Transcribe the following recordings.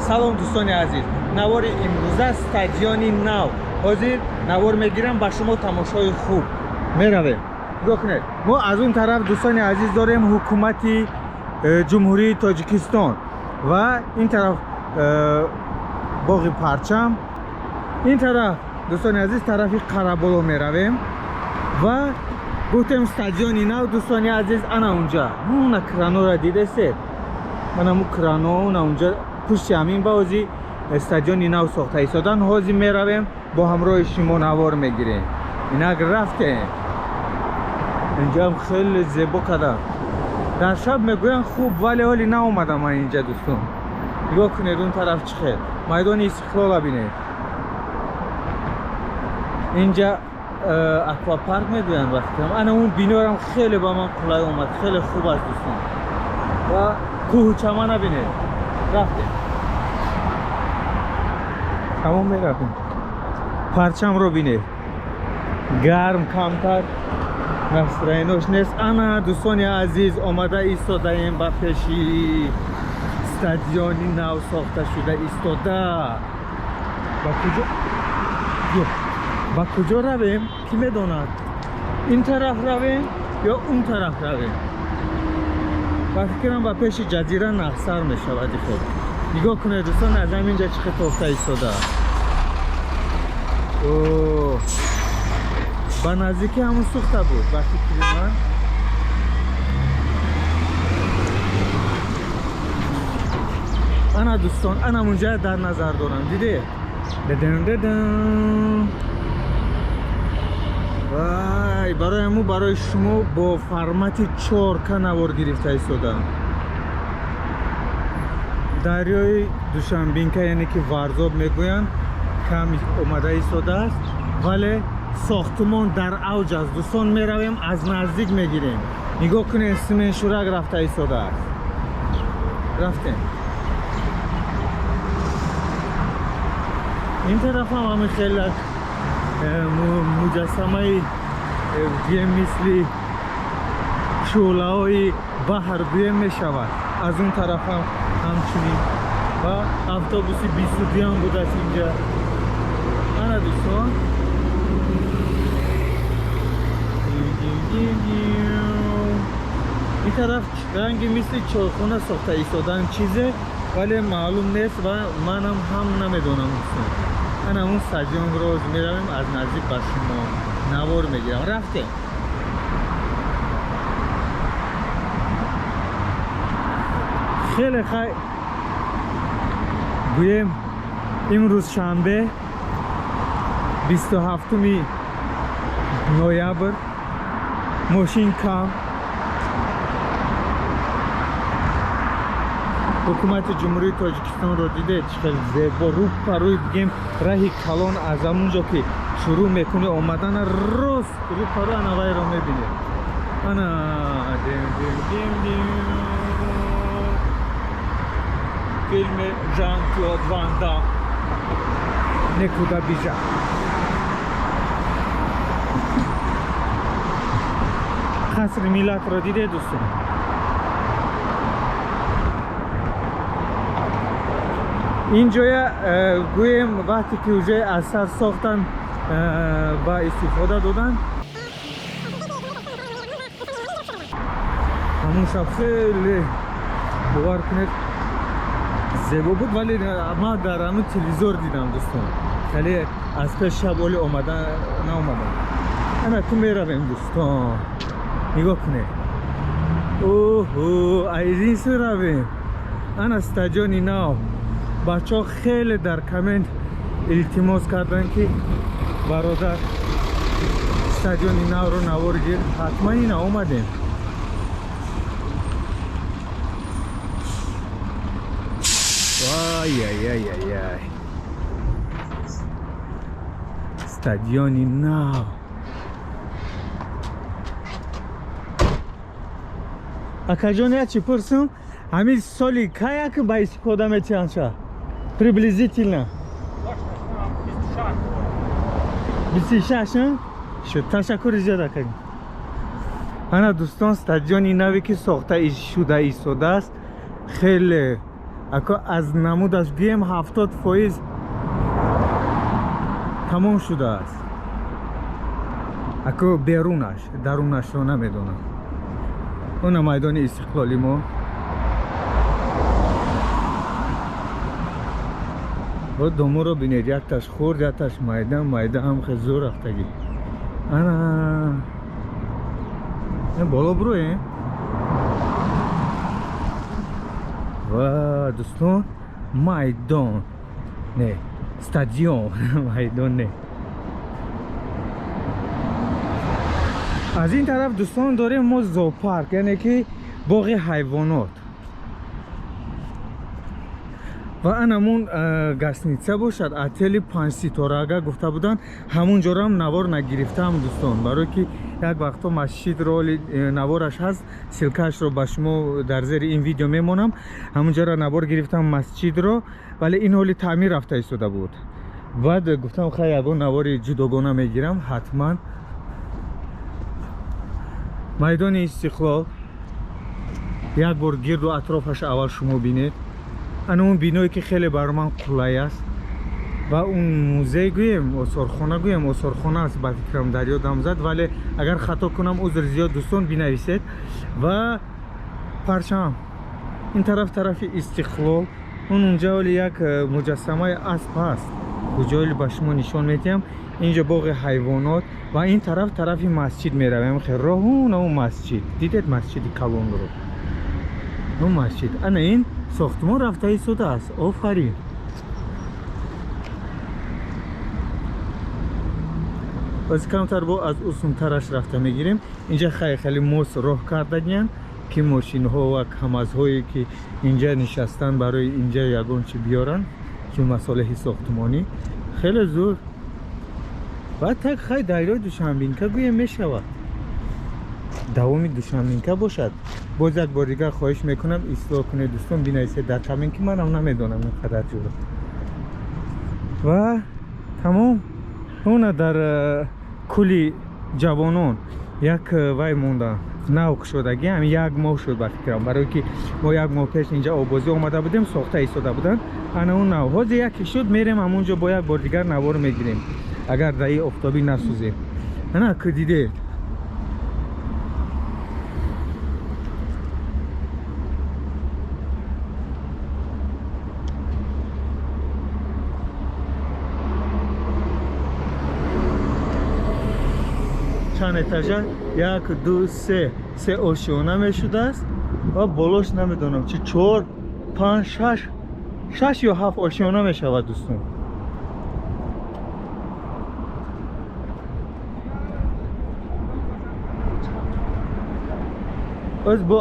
سلام دوستان عزیز، نوار امروز استادیوم نو حاضر نوار میگیرم با شما تماشای خوب میرویم. نگاه کنید، ما از اون طرف دوستان عزیز داریم حکومت جمهوری تاجیکستان و این طرف باغ پرچم، این طرف دوستان عزیز طرف قره‌بالا میرویم و گفتم استادیوم نو دوستان عزیز انا اونجا اون کرانو را دیده سه من همون کرانو اونجا پشت همین بازی استادیوم نو ساخته ایستادن. حاضر میرویم با همراه شما نوار میگیریم. اینا رفتیم اینجا هم خیلی زیبا کده. در شب میگوین خوب ولی حالی ناومدم من اینجا دوستان. نگاه کنید اون طرف چه خیلی میدان استقلال ببینید. اینجا اکوا پارک میگوین وقتی انا اون بینارم خیلی با من قلای اومد، خیلی خوب است دوستان. و کوه چمن ببینید. رفتیم تمام میرفتیم. پرچم رو بینید گرم کمتر نفسرینوش نیست. انا دوستان عزیز آمده ایستاده این با پیشی استادیوم نو ساخته شده ایستاده. با کجا رویم کی میداند؟ این طرف رویم یا اون طرف رویم؟ با فکرم با پیش جزیره نخسر میشود. خود نگاه کنید دوستان از اینجا چه تافته ایستاده. اوه با نزدیکی همون سوخته بود وقتی که من انا دوستان انا اونجا در نظر دارم دیده. وای برای شما با فرمت 4K نوار گرفته ایستادم. دریای دوشنبینکه یعنی که ورزاب میگوین کم اومده ایستاده است ولی ساختمان در اوج است دوستان. میرویم از نزدیک میگیریم. نگاه کنید سیمن شورک رفته ایستاده است. رفتیم این طرف هم همه خیلی مجسمه دیگه مثل شعله های بحر دیگه می شود. از اون طرف هم همچنین و اتوبوس 22 هم بود از اینجا. انا دوستان این طرف رنگی مثل چارخونه ساخته ایستادن چیزه ولی معلوم نیست و منم هم نمیدونم دوستان. انا اون استادیوم رو میرویم از نزدیک با شما نوار میگیرم. رفتیم خیلی گویم امروز شنبه 27 نوامبر ماشین کم حکومت جمهوری تاجیکستان رو دیده خیلی زیبا رو پروی بگیم راهی کلان از همونجا که شروع میکنه آمدن راست رو پرو انوای رو میبینه. انا فیلم ژان کلود وان دام نکودا بیجا. قصر ملت رو دیده دوستان. اینجا گویم وقتی که اوجه اثر ساختن با استفاده دادن همون شب خیلی باور کنید زیبا بود ولی ما در همون تلویزیون دیدم دوستان خیلی از پیش شب ولی اومدن ناومدن. انا تو میرویم دوستان نگاه کنید. اوه ایزین سو رویم. انا استادیوم نو بچه ها خیلی در کامنت التماس کردن که برادر استادیوم نو رو نوار گیر. حتما اینا اومدیم. وای استادیوم نو اکا جان я چی پرسم همین سالی که як با استفاده میتونن شد приблизительно 26 شد. تشکر زیاد کنیم. انا دوستان استادیوم نوی که ساخته شده ایستاده است خیلی اکو از نمودش گویم 70% تمام شده است. اکو بیرونش درونش رو نمیدونم. اون میدان استقلالی ما و دومو رو بینید یک تاش خورد یک تاش میده هم خیلی زور رفتگی. انا این بالا بروه و دوستان میدان نه استادیوم میدان نه. از این طرف دوستان داریم ما زوپارک، یعنی که باغ حیوانات و انمون گسنیتسه باشد اتل 5 ستاره اگر گفته بودن همونجا رو هم نوار نگرفتم دوستان، برای که یک وقتا مسجد رو نوارش هست سلکش رو به شما در زیر این ویدیو میمونم. همونجا رو نوار گرفتم مسجد رو، ولی این حالی تعمیر رفته ایستاده بود. بعد گفتم خیلی اگه نوار جداگانه میگیرم حتما. میدان استقلال یک بار گرد و اطرافش اول شما بینید. اون بینایی که خیلی بر من قلعه است و اون موزه گویم آثارخانه گویم آثارخانه است با فکرم در یادم زد، ولی اگر خطا کنم عذر زیاد دوستان بنویسید. و پرچم این طرف استقلال اونجا ولی یک مجسمه اسب هست کجایی به شما نشان میدم. اینجا باغ حیوانات و این طرف مسجد میرویم. خیلی راه اون مسجد دیدید مسجد کلون رو اون مسجد. انا این ساختمان رفته ایستاده است. آفرین. از کمتر با از اصونترش رفته میگیریم. اینجا خیلی موس راه کردگین که ماشین ها و کمز هایی که اینجا نشستن برای اینجا یگان چی بیارن که مساله ساختمانی خیلی زور. بعد تک خیلی دایره دوشنبینکه گویم میشود دوامی دوشنبینکه باشد. باز یک بار دیگر خواهش میکنم اصلاح کنه دوستان بینایسته در کمین که من هم نمیدونم اینقدر جورا. و تمام اون در کلی جوانان یک وای موندن نوک شدگی هم یک ماه شد با فکرم، برای که ما یک ماه پیش اینجا آبازی آمده بودیم ساخته ایستاده بودن. انا اون نو حاضر یکی شد میریم همونجا با یک بار دیگر نوار میگیریم اگر دایی افتابی نسوزیم. انا که دیده چند اتاجه 1 2 3 آشیانه میشده است و بالاش نمیدونم چی 4 5 6 یا 7 آشیانه میشود دوستان.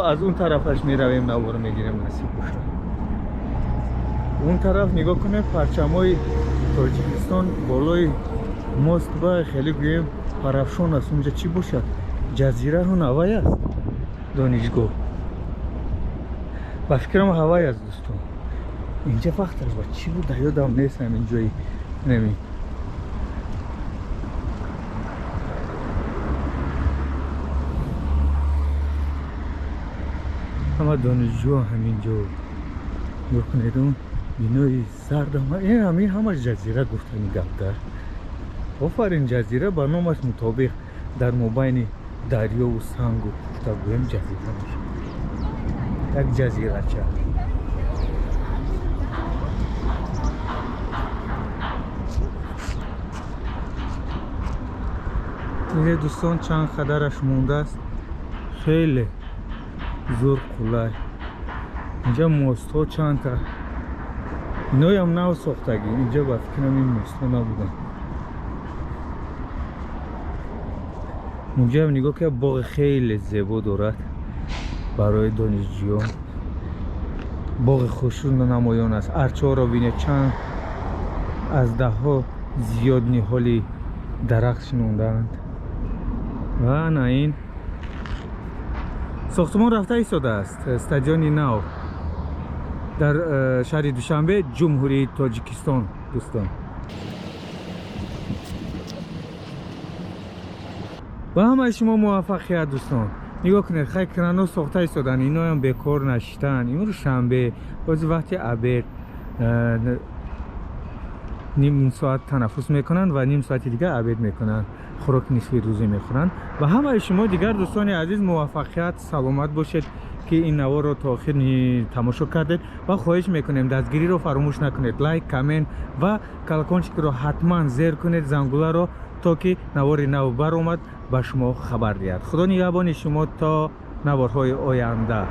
از اون طرفش میرویم نوار میگیریم نصیب باشه. اون طرف نگاه کنه پرچمای تاجیکستان بالای ماست با خیلی گویم پرافشان است. اونجا چی باشد؟ جزیره هون هوای است دانشگاه با فکرم هوای است دوستان. اینجا وقت است با چی بود یادم نیستم اینجایی نمی همه دانشجو همینجا بکنید. اون بینای سرد همین همه جزیره گفتن گفت در آفرین جزیره با نامش مطابق در مابین دریا و سنگ و تا گویم جزیره میشه یک جزیره چه اینه دوستان چند خدرش مونده است. خیلی زور قلعه اینجا موست ها چند تا اینای هم نو ساختگی اینجا با فکرم این موست ها نبودن. اونجا هم نگاه که باغ خیلی زیبا دارد برای دانشجویان. باغ خوشون نمایان است. ارچه را بینه چند از ده ها زیاد نهالی درخت شنوندند. و نه این ساختمان رفته ایستاده است. استادیوم نو در شهر دوشنبه جمهوری تاجیکستان دوستان. و همه شما موفقیت دوستان. نگاه کنید خیلی کرانو ساخته ایستادن، اینا هم به کار نشتن. امروز شنبه باز وقتی عبر نیم ساعت تنفس میکنن و نیم ساعت دیگه عبد میکنن، خوراک نصفی روزی میخورن. و همه شما دیگر دوستان عزیز موفقیت سلامت باشید که این نوار رو تا آخر تماشا کردید و خواهش میکنیم دستگیری رو فراموش نکنید، لایک، کامنت و کلکانچک رو حتما زیر کنید، زنگوله رو، تا که نوار نو برآمد به شما خبر دهد. خدا نگهبان شما تا نوارهای آینده.